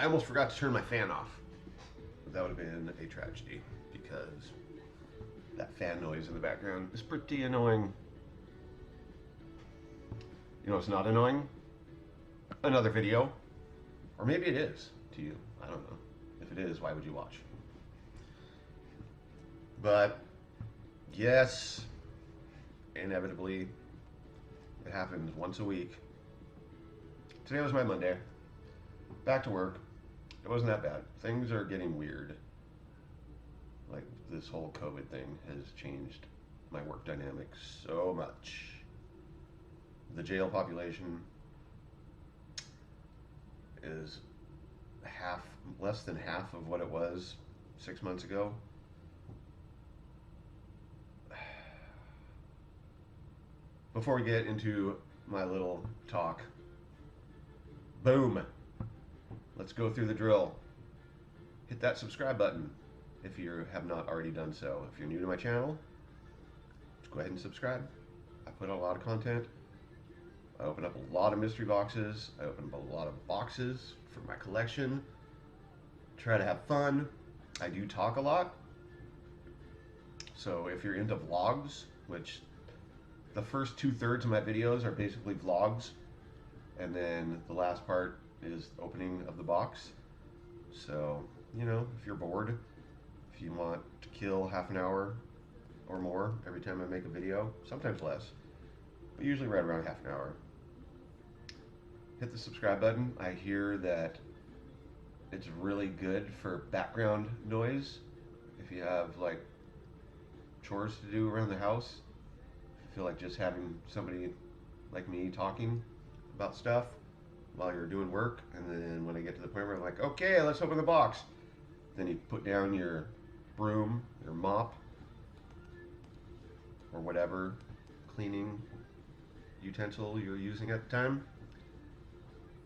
almost forgot to turn my fan off. That would have been a tragedy because that fan noise in the background is pretty annoying. You know, it's not annoying. Another video, or maybe it is to you. I don't know. If it is, why would you watch? But yes, inevitably, it happens once a week. Today was my Monday. Back to work. It wasn't that bad. Things are getting weird. Like, this whole COVID thing has changed my work dynamics so much. The jail population is less than half of what it was 6 months ago. Before we get into my little talk, boom, let's go through the drill. Hit that subscribe button if you have not already done so. If you're new to my channel, just go ahead and subscribe. I put out a lot of content. I open up a lot of mystery boxes. I open up a lot of boxes for my collection. Try to have fun. I do talk a lot. So if you're into vlogs, which the first 2/3 of my videos are basically vlogs, and then the last part is opening of the box. So, you know, if you're bored, if you want to kill half an hour or more every time I make a video, sometimes less, but usually right around half an hour, hit the subscribe button. I hear that it's really good for background noise. If you have like chores to do around the house, if you feel like just having somebody like me talking about stuff while you're doing work, and then when I get to the point where I'm like, okay, let's open the box, then you put down your broom, your mop, or whatever cleaning utensil you're using at the time,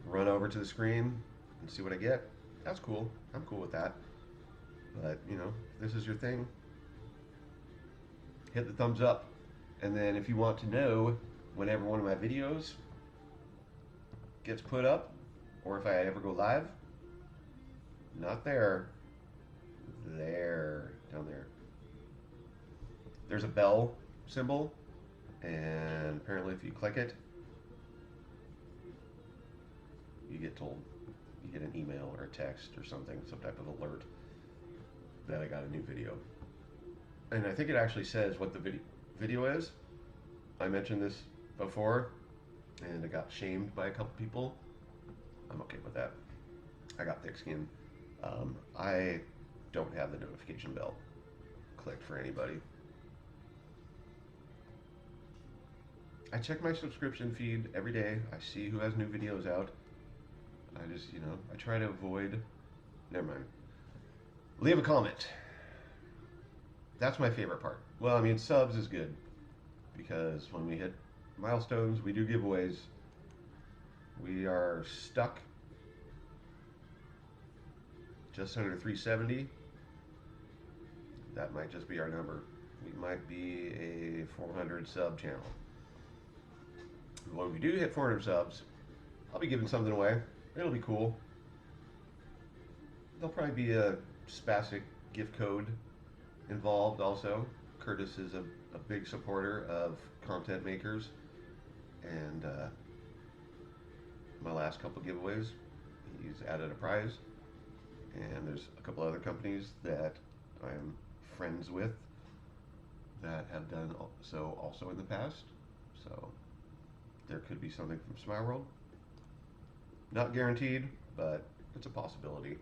run over to the screen and see what I get. That's cool. I'm cool with that. But, you know, if this is your thing, hit the thumbs up. And then if you want to know whenever one of my videos gets put up, or if I ever go live, not there, there, down there, there's a bell symbol, and apparently if you click it, you get told, you get an email or a text or something, some type of alert that I got a new video. And I think it actually says what the video is. I mentioned this before, and I got shamed by a couple people. I'm okay with that. I got thick skin. I don't have the notification bell clicked for anybody. I check my subscription feed every day. I see who has new videos out. I just, you know, I try to avoid, never mind. Leave a comment. That's my favorite part. Well, I mean, subs is good, because when we hit milestones, we do giveaways. We are stuck just under 370. That might just be our number. We might be a 400 sub channel. When we do hit 400 subs, I'll be giving something away. It'll be cool. There'll probably be a Spasic gift code involved also. Curtis is a big supporter of content makers, and my last couple giveaways, he's added a prize, and there's a couple other companies that I'm friends with that have done so also in the past, so there could be something from Smile World. Not guaranteed, but it's a possibility.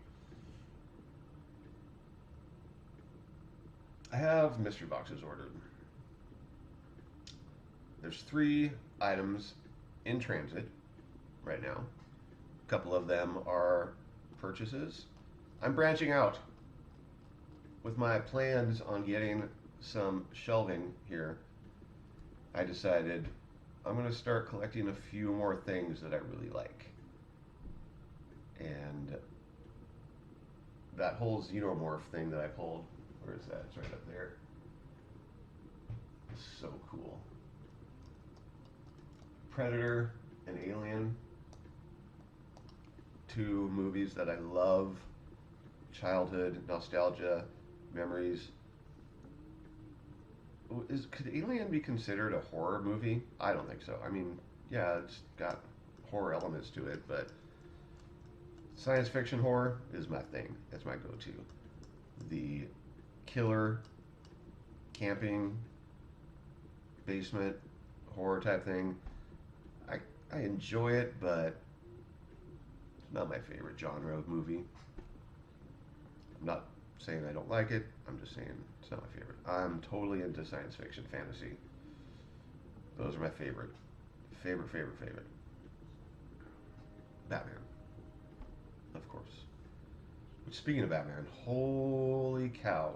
I have mystery boxes ordered. There's 3 items in transit right now. A couple of them are purchases. I'm branching out with my plans on getting some shelving here. I decided I'm going to start collecting a few more things that I really like. And that whole xenomorph thing that I pulled, where is that? It's right up there. It's so cool. Predator and Alien, go-to movies that I love, childhood nostalgia, memories. Could Alien be considered a horror movie? I don't think so. I mean, yeah, it's got horror elements to it, but science fiction horror is my thing. That's my go-to. The killer, camping, basement horror type thing. I enjoy it, but it's not my favorite genre of movie. I'm not saying I don't like it. I'm just saying it's not my favorite. I'm totally into science fiction, fantasy. Those are my favorite. Favorite. Batman, of course. But speaking of Batman, holy cow.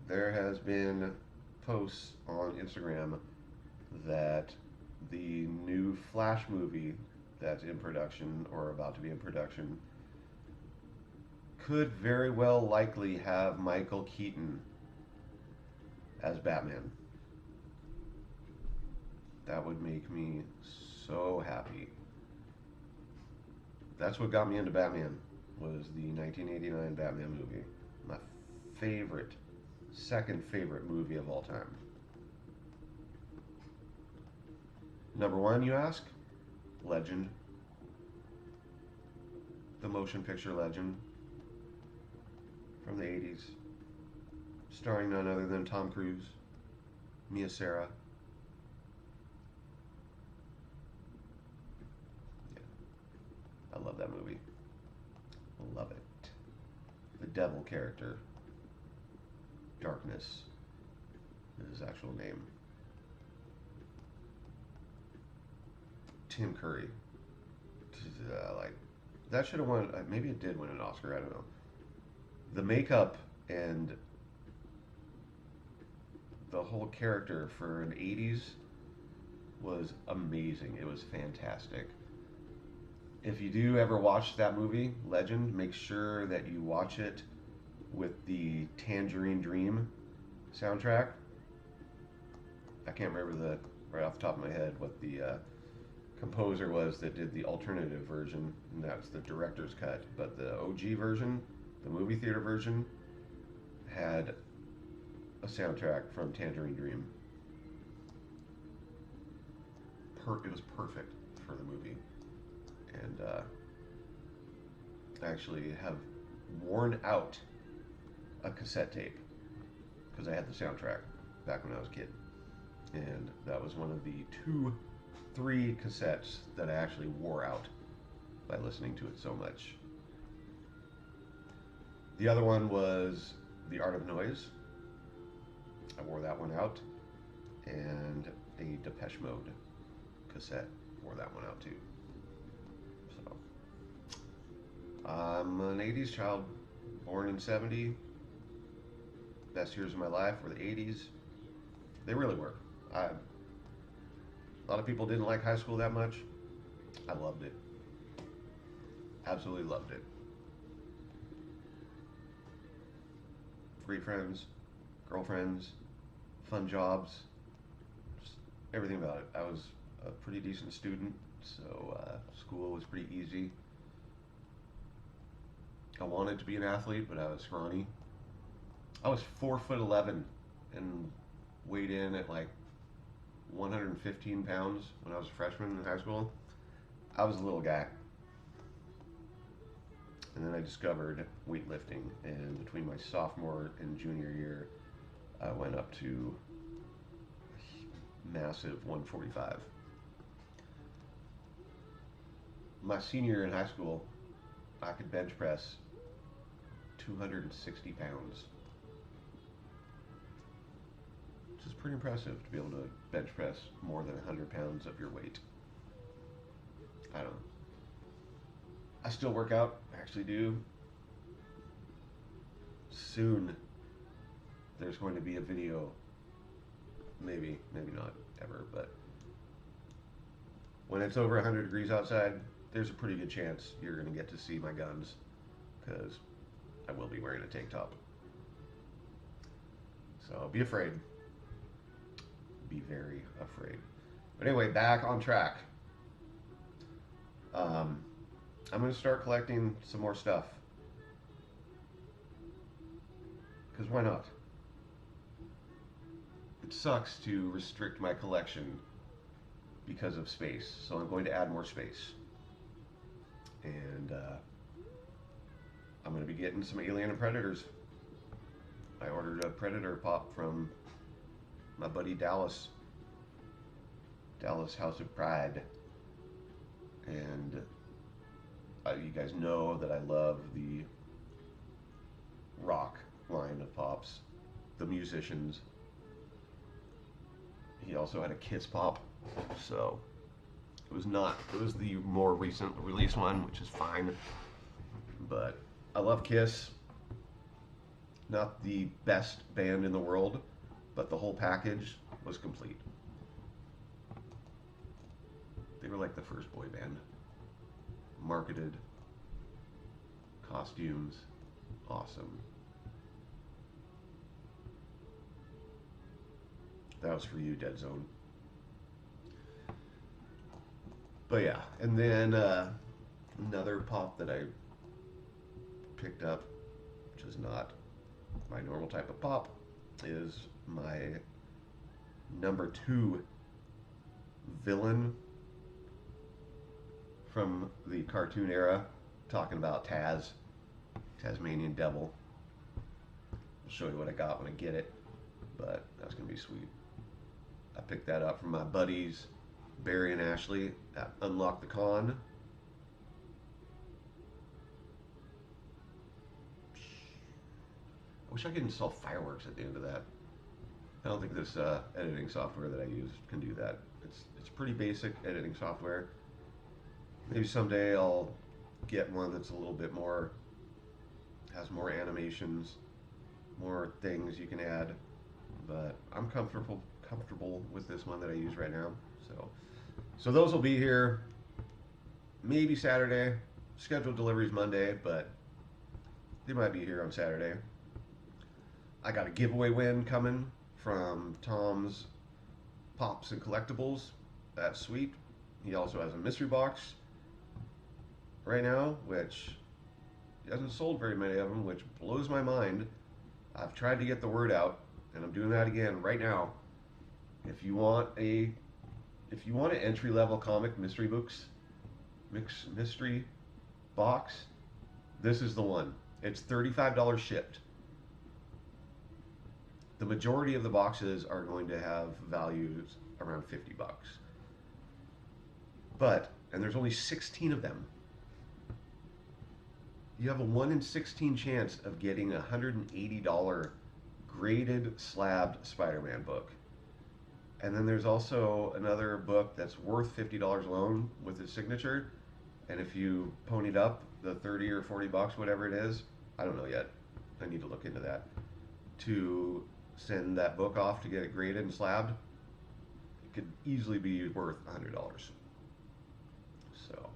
There has been posts on Instagram that the new Flash movie that's in production or about to be in production could very well likely have Michael Keaton as Batman. That would make me so happy. That's what got me into Batman, was the 1989 Batman movie. My favorite, second favorite movie of all time. Number one, you ask? Legend. The motion picture Legend from the 80s, starring none other than Tom Cruise, Mia Sara. Yeah, I love that movie. Love it. The devil character, Darkness, is his actual name. Tim Curry. Like, that should have won. Maybe it did win an Oscar. I don't know. The makeup and the whole character for an 80s was amazing. It was fantastic. If you do ever watch that movie, Legend, make sure that you watch it with the Tangerine Dream soundtrack. I can't remember right off the top of my head what the composer was that did the alternative version, and that's the director's cut. But the OG version, the movie theater version, had a soundtrack from Tangerine Dream. It was perfect for the movie. And I actually have worn out a cassette tape because I had the soundtrack back when I was a kid. And that was one of the 3 cassettes that I actually wore out by listening to it so much. The other one was The Art of Noise. I wore that one out. And a Depeche Mode cassette. Wore that one out too. So, I'm an 80s child, born in 70. Best years of my life were the 80s. They really were. A lot of people didn't like high school that much. I loved it. Absolutely loved it. Great friends, girlfriends, fun jobs, just everything about it. I was a pretty decent student, so school was pretty easy. I wanted to be an athlete, but I was scrawny. I was 4'11" and weighed in at like 115 pounds when I was a freshman in high school. I was a little guy. And then I discovered weightlifting, and between my sophomore and junior year, I went up to massive 145. My senior year in high school, I could bench press 260 pounds. Which is pretty impressive to be able to bench press more than 100 pounds of your weight. I don't know. I still work out, I actually do. Soon, there's going to be a video, maybe not ever, but when it's over 100 degrees outside, there's a pretty good chance you're going to get to see my guns, because I will be wearing a tank top. So be afraid. Be very afraid. But anyway, back on track. I'm going to start collecting some more stuff. Because why not? It sucks to restrict my collection because of space, so I'm going to add more space. And I'm going to be getting some Alien and Predators. I ordered a Predator pop from my buddy Dallas House of Pride. And you guys know that I love the rock line of pops, the musicians. He also had a Kiss pop, so it was the more recent release one, which is fine. But I love Kiss. Not the best band in the world, but the whole package was complete. They were like the first boy band. Marketed, costumes, awesome. That was for you, Dead Zone. But yeah, and then another pop that I picked up, which is not my normal type of pop, is my number 2 villain from the cartoon era, talking about Tasmanian Devil. I'll show you what I got when I get it, but that's gonna be sweet. I picked that up from my buddies Barry and Ashley at Unlock the Con. I wish I could install fireworks at the end of that. I don't think this editing software that I use can do that. It's pretty basic editing software. Maybe someday I'll get one that's a little bit more, has more animations, more things you can add. But I'm comfortable with this one that I use right now. So those will be here maybe Saturday. Scheduled deliveries Monday, but they might be here on Saturday. I got a giveaway win coming from Tom's Pops and Collectibles. That's sweet. He also has a mystery box right now, which he hasn't sold very many of them, which blows my mind. I've tried to get the word out, and I'm doing that again right now. If you want an entry-level comic mystery box, this is the one. It's $35 shipped. The majority of the boxes are going to have values around $50. And there's only 16 of them. You have a 1 in 16 chance of getting a $180 graded slabbed Spider-Man book. And then there's also another book that's worth $50 alone with his signature. And if you ponied up the 30 or 40 bucks, whatever it is, I don't know yet. I need to look into that. To send that book off to get it graded and slabbed, it could easily be worth $100. So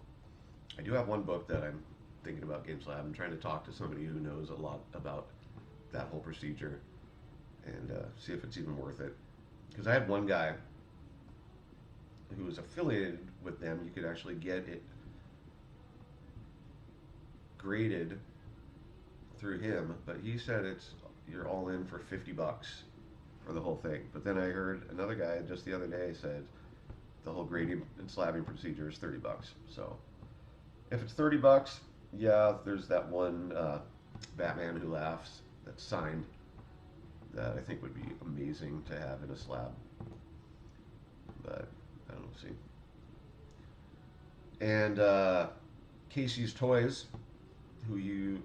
I do have one book that I'm thinking about getting slabbed. I'm trying to talk to somebody who knows a lot about that whole procedure and see if it's even worth it. Because I had one guy who was affiliated with them. You could actually get it graded through him, but he said you're all in for $50 for the whole thing. But then I heard another guy just the other day said the whole grading and slabbing procedure is $30. So if it's $30, yeah, there's that one Batman Who Laughs that's signed that I think would be amazing to have in a slab. But I don't know, see. And Casey's Toys,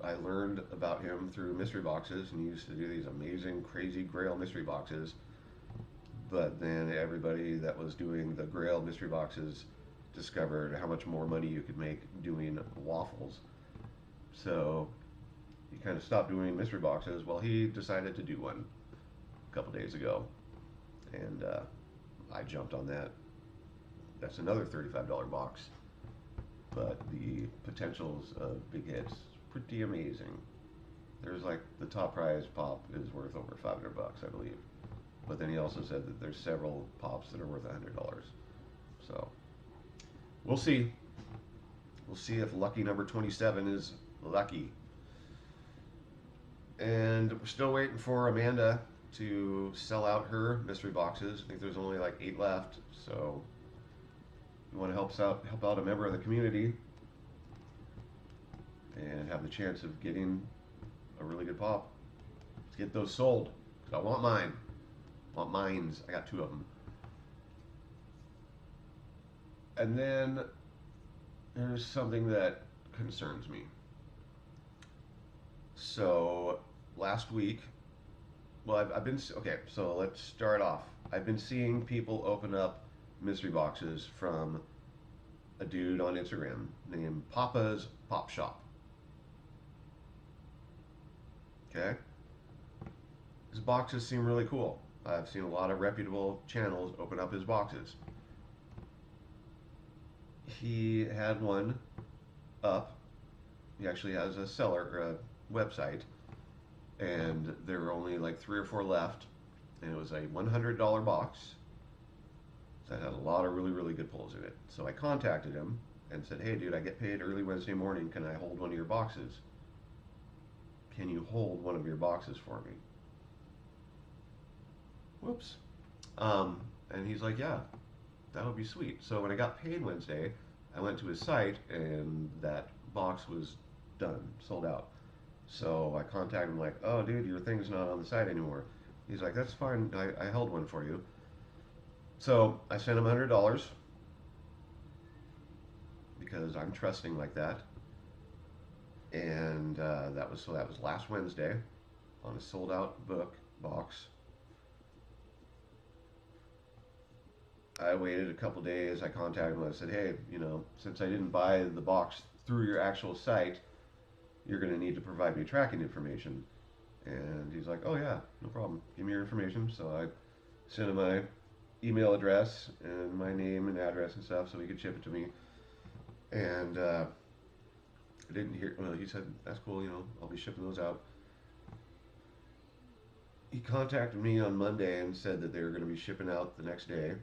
I learned about him through mystery boxes, and he used to do these amazing, crazy Grail mystery boxes. But then everybody that was doing the Grail mystery boxes discovered how much more money you could make doing waffles. So he kind of stopped doing mystery boxes. Well, he decided to do one a couple days ago, and I jumped on that. That's another $35 box, but the potentials of big hits pretty amazing. There's like the top prize pop is worth over $500, I believe. But then he also said that there's several pops that are worth $100. So we'll see. We'll see if lucky number 27 is lucky. And we're still waiting for Amanda to sell out her mystery boxes. I think there's only like 8 left. So you want to help out a member of the community and have the chance of getting a really good pop. Let's get those sold. I want mine. I want mines. I got 2 of them. And then there's something that concerns me. So last week, well, I've been, okay, so let's start off. I've been seeing people open up mystery boxes from a dude on Instagram named Papa's Pop Shop. Okay? His boxes seem really cool. I've seen a lot of reputable channels open up his boxes. He had one up. He actually has a seller or a website, and there were only like 3 or 4 left, and it was a $100 box that had a lot of really, really good pulls in it. So I contacted him and said, hey dude, I get paid early Wednesday morning, can I hold one of your boxes? Can you hold one of your boxes for me? Whoops. And he's like, yeah, that would be sweet. So when I got paid Wednesday, I went to his site and that box was done, sold out. So I contacted him like, oh dude, your thing's not on the site anymore. He's like, that's fine, I held one for you. So I sent him $100 because I'm trusting like that. And that was last Wednesday on a sold out box. I waited a couple days. I contacted him. I said, hey, you know, since I didn't buy the box through your actual site, you're going to need to provide me tracking information. And he's like, oh yeah, no problem. Give me your information. So I sent him my email address and my name and address and stuff so he could ship it to me. And I didn't hear, well, he said, that's cool, you know, I'll be shipping those out. He contacted me on Monday and said that they were going to be shipping out the next day.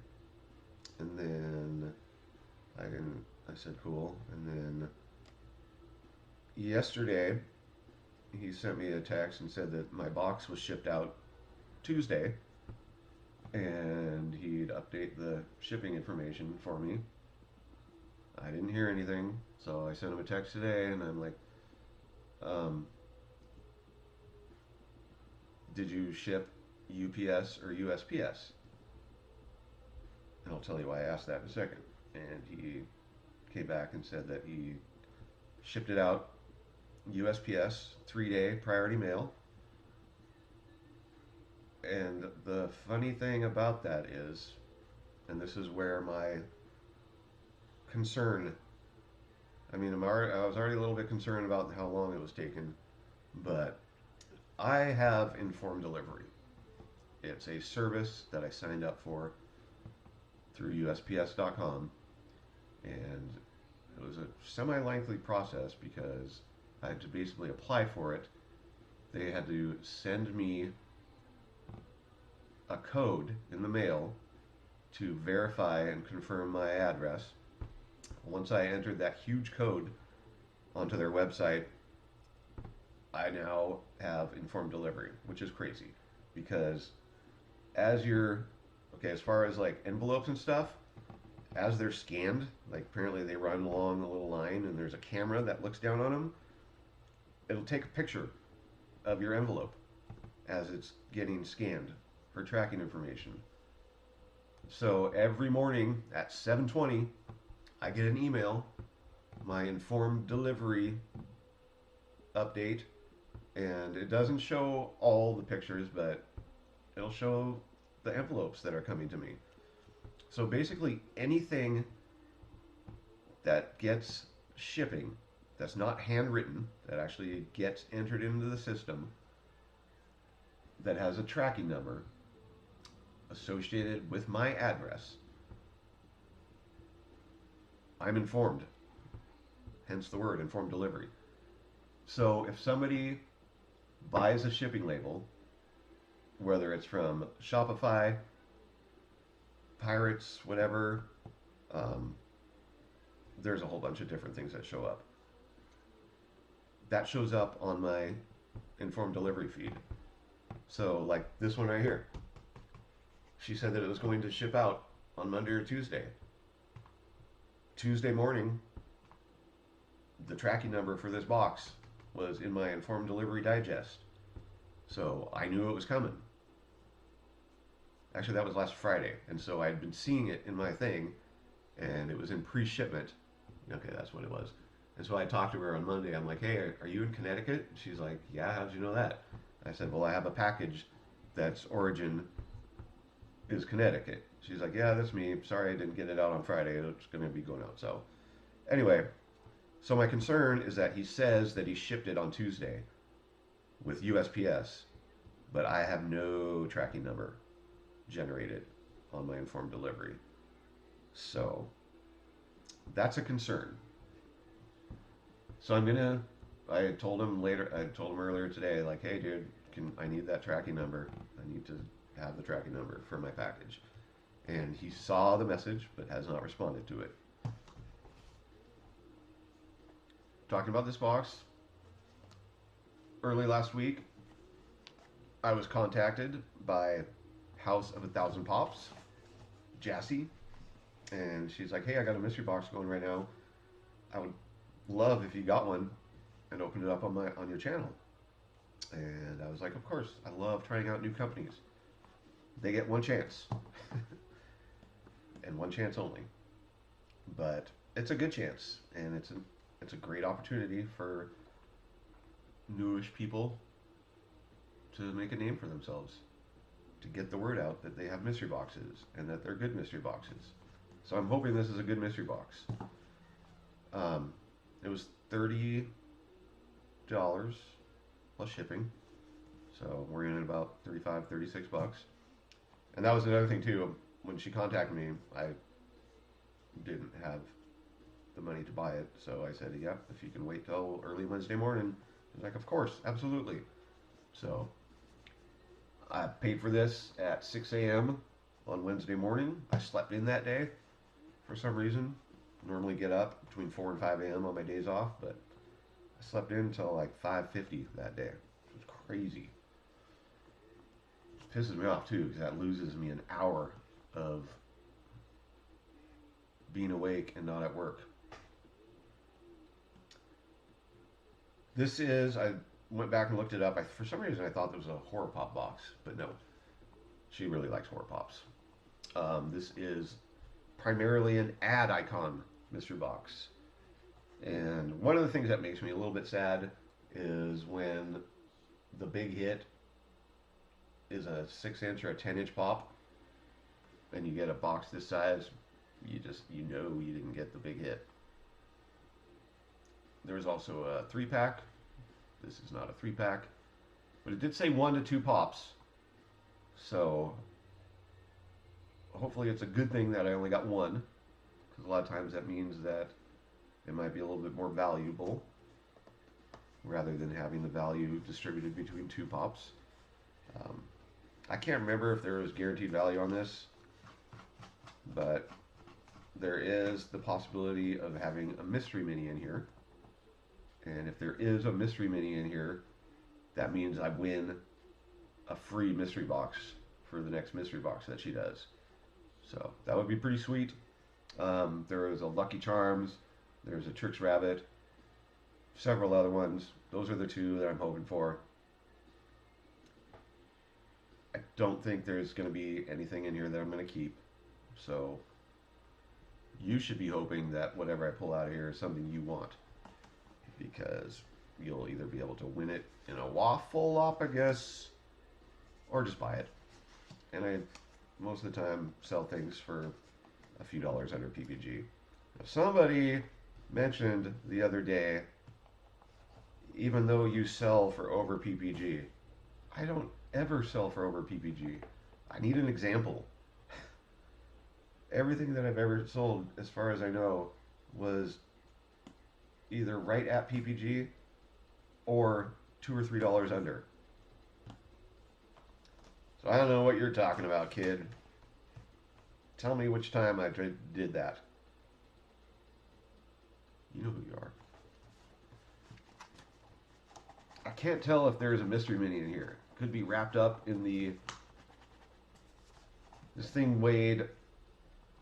And then I said cool. And then yesterday he sent me a text and said that my box was shipped out Tuesday and he'd update the shipping information for me. I didn't hear anything, so I sent him a text today and I'm like, did you ship UPS or USPS? And I'll tell you why I asked that in a second. And he came back and said that he shipped it out USPS, 3-day priority mail. And the funny thing about that is, and this is where my concern, I mean, I was already a little bit concerned about how long it was taking, but I have informed delivery. It's a service that I signed up for through USPS.com, and it was a semi-lengthy process because I had to basically apply for it. They had to send me a code in the mail to verify and confirm my address. Once I entered that huge code onto their website, I now have informed delivery, which is crazy because as far as like envelopes and stuff, as they're scanned, like apparently they run along a little line and there's a camera that looks down on them, it'll take a picture of your envelope as it's getting scanned for tracking information. So every morning at 7:20, I get an email, my informed delivery update, and it doesn't show all the pictures, but it'll show the envelopes that are coming to me. So basically anything that gets shipping that's not handwritten, that actually gets entered into the system, that has a tracking number associated with my address, I'm informed. Hence the word informed delivery. So if somebody buys a shipping label, whether it's from Shopify, Pirates, whatever, there's a whole bunch of different things that show up. That shows up on my informed delivery feed. So, like this one right here. She said that it was going to ship out on Monday or Tuesday. Tuesday morning, the tracking number for this box was in my informed delivery digest. So I knew it was coming. Actually, that was last Friday. And so I'd been seeing it in my thing, and it was in pre-shipment. Okay, that's what it was. And so I talked to her on Monday. I'm like, hey, are you in Connecticut? She's like, yeah, how'd you know that? I said, well, I have a package that's origin is Connecticut. She's like, yeah, that's me. Sorry I didn't get it out on Friday. It's going to be going out. So anyway, so my concern is that he says that he shipped it on Tuesday with USPS, but I have no tracking number generated on my informed delivery. So that's a concern. So I told him earlier today, like, hey dude, I need that tracking number. I need to have the tracking number for my package. And he saw the message, but has not responded to it. Talking about this box, early last week, I was contacted by House of 1,000 Pops, Jassy, and she's like, hey, I got a mystery box going right now. I would love if you got one and opened it up on your channel. And I was like, of course, I love trying out new companies. They get one chance. And one chance only. But it's a good chance, and it's a great opportunity for newish people to make a name for themselves, to get the word out that they have mystery boxes and that they're good mystery boxes. So I'm hoping this is a good mystery box. It was $30 plus shipping, so we're in at about 35, 36 bucks. And that was another thing too. When she contacted me, I didn't have the money to buy it, so I said, "Yep, if you can wait till early Wednesday morning." She's like, "Of course, absolutely." So I paid for this at 6 a.m. on Wednesday morning. I slept in that day for some reason. Normally get up between 4 and 5 a.m. on my days off, but I slept in until like 5:50 that day. It was crazy. It pisses me off too, because that loses me an hour of being awake and not at work. I went back and looked it up. For some reason I thought there was a Horror Pop box, but no. She really likes Horror Pops. This is primarily an ad icon mystery box. And one of the things that makes me a little bit sad is when the big hit is a 6-inch or a 10-inch pop, and you get a box this size, you know you didn't get the big hit. There was also a 3-pack. This is not a 3-pack, but it did say 1 to 2 pops. So hopefully it's a good thing that I only got 1, because a lot of times that means that it might be a little bit more valuable rather than having the value distributed between 2 pops. I can't remember if there was guaranteed value on this, but there is the possibility of having a mystery mini in here. And if there is a mystery mini in here, that means I win a free mystery box for the next mystery box that she does. So that would be pretty sweet. There is a Lucky Charms, there's a Trix Rabbit, several other ones. Those are the 2 that I'm hoping for. I don't think there's going to be anything in here that I'm going to keep. So you should be hoping that whatever I pull out of here is something you want, because you'll either be able to win it in a waffle-opogus or just buy it. And I most of the time sell things for a few dollars under PPG. Now, somebody mentioned the other day, even though you sell for over PPG, I don't ever sell for over PPG. I need an example. Everything that I've ever sold, as far as I know, was either right at PPG or $2 or $3 under. So I don't know what you're talking about, kid. Tell me which time I did that. You know who you are. I can't tell if there's a mystery mini in here. Could be wrapped up in the... This thing weighed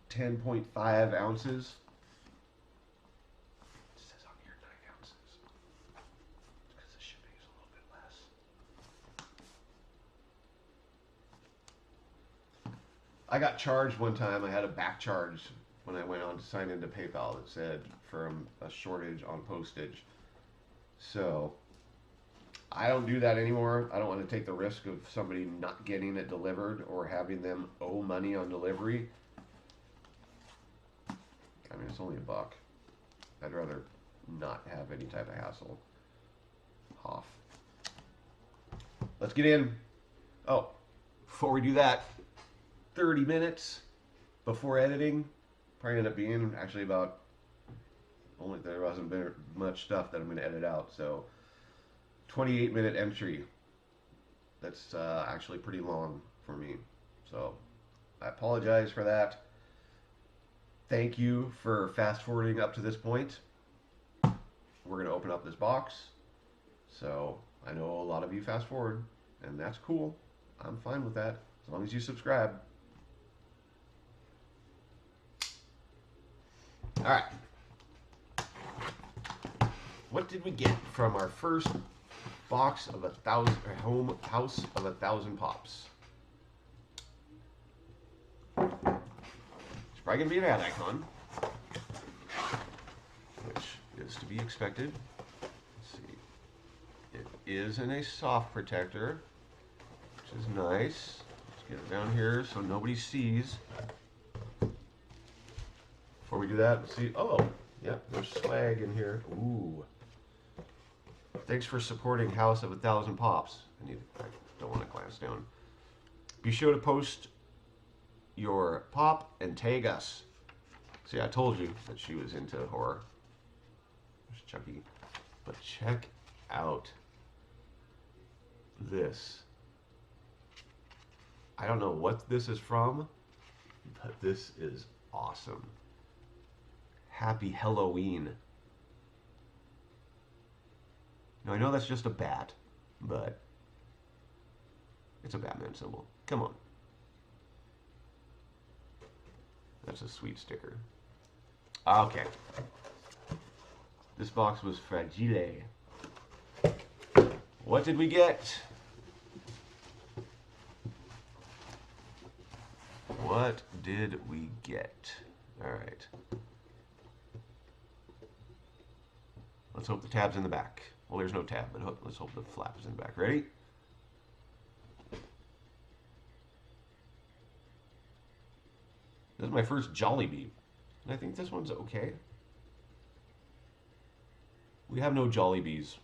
10.5 ounces. It says on here 9 ounces. It's because the shipping is a little bit less. I got charged one time. I had a back charge when I went on to sign into PayPal that said from a shortage on postage. So I don't do that anymore. I don't want to take the risk of somebody not getting it delivered or having them owe money on delivery. I mean, it's only $1. I'd rather not have any type of hassle. Hoff. Let's get in. Oh, before we do that, 30 minutes before editing. Probably end up being actually about, only there wasn't been much stuff that I'm going to edit out. So 28-minute entry. That's actually pretty long for me. So I apologize for that. Thank you for fast forwarding up to this point. We're going to open up this box. So I know a lot of you fast forward, and that's cool. I'm fine with that, as long as you subscribe. All right. What did we get from our first box of house of 1,000 pops? It's probably gonna be an ad icon, which is to be expected. Let's see. It is in a soft protector, which is nice. Let's get it down here so nobody sees. Before we do that, let's see. Oh, yep, there's swag in here. Ooh. Thanks for supporting House of 1,000 Pops. I don't want to glance down. Be sure to post your pop and tag us. See, I told you that she was into horror. There's Chucky. But check out this. I don't know what this is from, but this is awesome. Happy Halloween. Now I know that's just a bat, but it's a Batman symbol. Come on. That's a sweet sticker. Okay. This box was fragile. What did we get? What did we get? All right. Let's hope the tab's in the back. Well, there's no tab, but let's hope the flap is in the back. Ready? This is my first Jollibee, and I think this one's okay. We have no Jollibees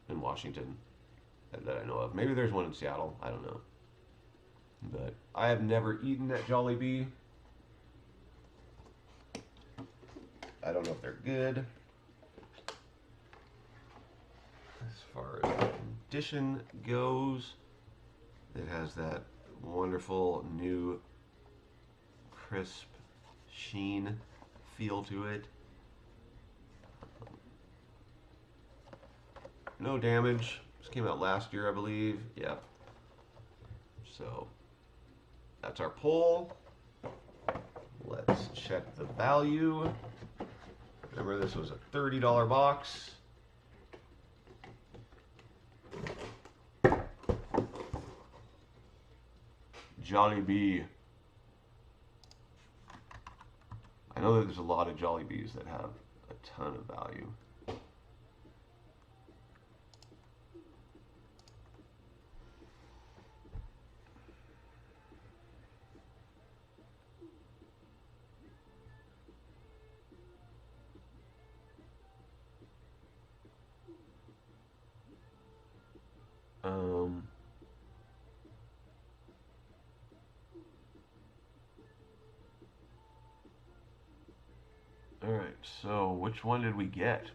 in Washington that I know of. Maybe there's one in Seattle. I don't know. But I have never eaten at Jollibee. I don't know if they're good. As far as the condition goes, it has that wonderful new crisp sheen feel to it. No damage. This came out last year, I believe. Yep. So that's our pull. Let's check the value. Remember, this was a $30 box. Jollibee. I know that there's a lot of Jollibees that have a ton of value. All right, so which one did we get?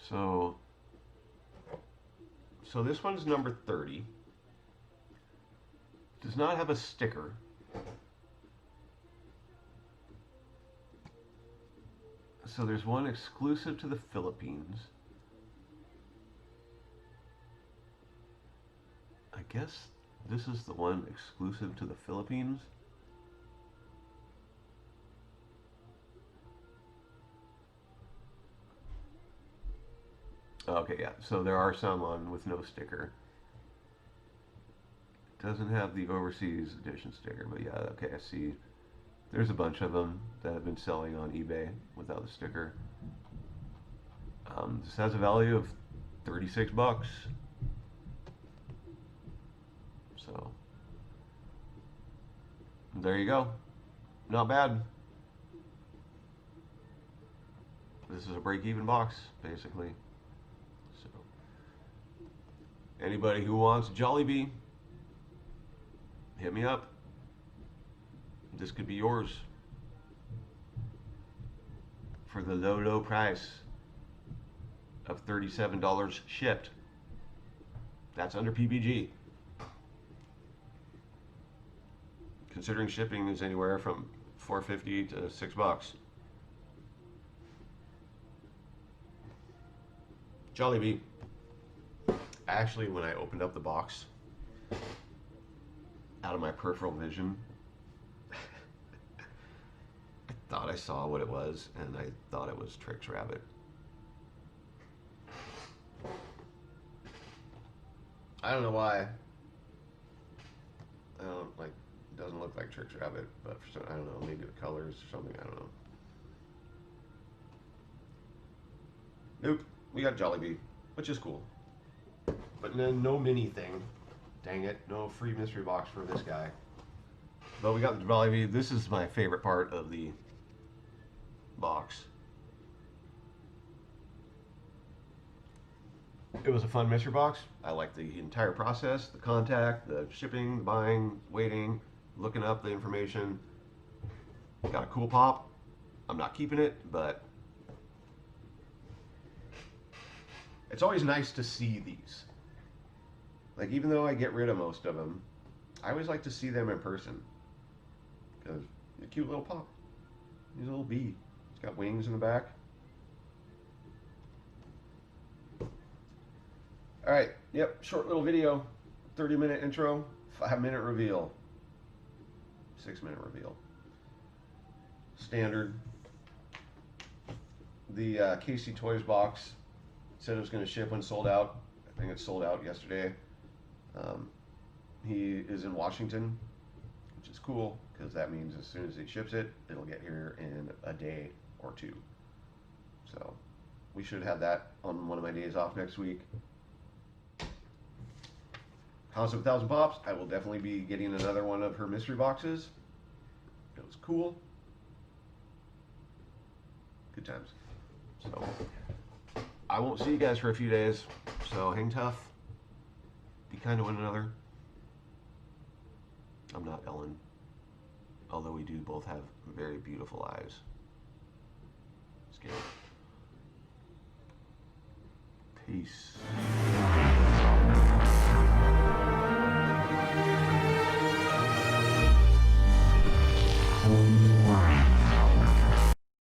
So this one's number 30. Does not have a sticker. So there's one exclusive to the Philippines. I guess this is the one exclusive to the Philippines. Okay, yeah. So there are some on with no sticker. Doesn't have the overseas edition sticker, but yeah, okay, I see. There's a bunch of them that have been selling on eBay without the sticker. This has a value of 36 bucks. So there you go. Not bad. This is a break-even box, basically. So anybody who wants Jollibee, hit me up. This could be yours for the low, low price of $37 shipped. That's under PPG. Considering shipping is anywhere from $4.50 to $6. Jollibee. Actually, when I opened up the box, out of my peripheral vision, I thought I saw what it was, and I thought it was Trix Rabbit. I don't know why. I don't like. It doesn't look like Trix Rabbit, but for some, I don't know. Maybe the colors or something. I don't know. Nope. We got Jollibee, which is cool. But no mini thing. Dang it. No free mystery box for this guy. But we got the Jollibee. This is my favorite part of the box. It was a fun mystery box. I liked the entire process, the contact, the shipping, the buying, waiting, looking up the information. Got a cool pop. I'm not keeping it, but it's always nice to see these. Like, even though I get rid of most of them, I always like to see them in person. Because a cute little pop. He's a little bee. It's got wings in the back. Alright, yep, short little video. 30-minute intro, 5-minute reveal. 6-minute reveal. Standard. The Casey Toys box said it was going to ship when sold out. I think it sold out yesterday. He is in Washington, which is cool because that means as soon as he ships it, it'll get here in a day or two. So we should have that on one of my days off next week. House of 1,000 Pops, I will definitely be getting another one of her mystery boxes. It was cool. Good times. So I won't see you guys for a few days, so hang tough. Be kind to one another. I'm not Ellen, although we do both have very beautiful eyes. Scary. Peace.